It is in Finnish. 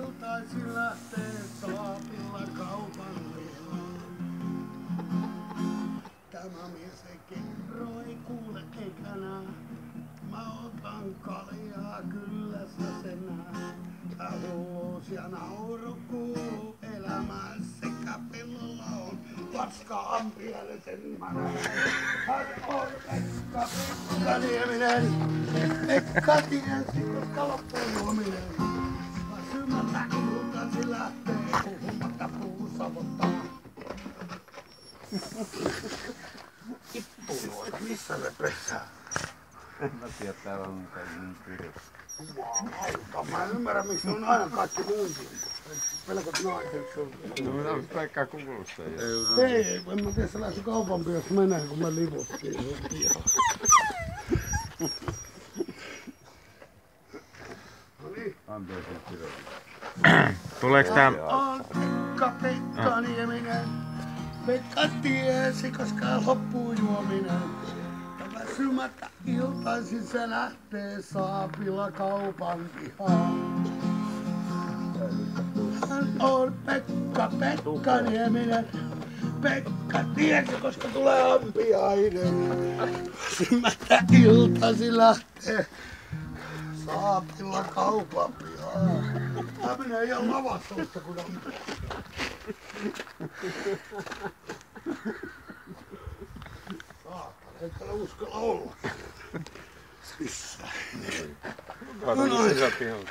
iltaisin lähtee saapilla kaupalliaan. Tämä mies ei kerro, ei kuule eikä näe. Mä otan kaljaa, kyllä sä sen näet. Tää hulluus ja nauru kuuluu elämään sekä pellolla on. Paskaa ampialle sen mä näen. Hän on Pekka Nieminen. Pekka tiesi, koska loppuu juominen. Väsymättä iltaisin lähtee puhumatta puusavottaa. Ittujuota, missä me pesää? En mä tiedä, täällä on niin kirjoittu. Jumalauta, mä en ymmärrä, miksi on aina kaikki muunkin. Pelkät naiset. No minä olen Pekka kuulussa. Ei, en mä tiedä, se lähti kaupan piassa menee, kun me livuttiin. Anteeksi kirjoittu. Tuleeks tää... On Pekka Nieminen. Pekka tiesi, koska loppuu juominen. Ja väsymättä iltaisin se lähtee saapilla kaupan pihaan. Hän on Pekka Nieminen. Pekka tiesi, koska tulee ampiainen. Väsymättä iltaisin lähtee saapilla kaupan pihaan. Tää menee ihan lavassa, kun on. Saatana, ei täällä uskalla olla. Sisään. Kato, sisäpihalla.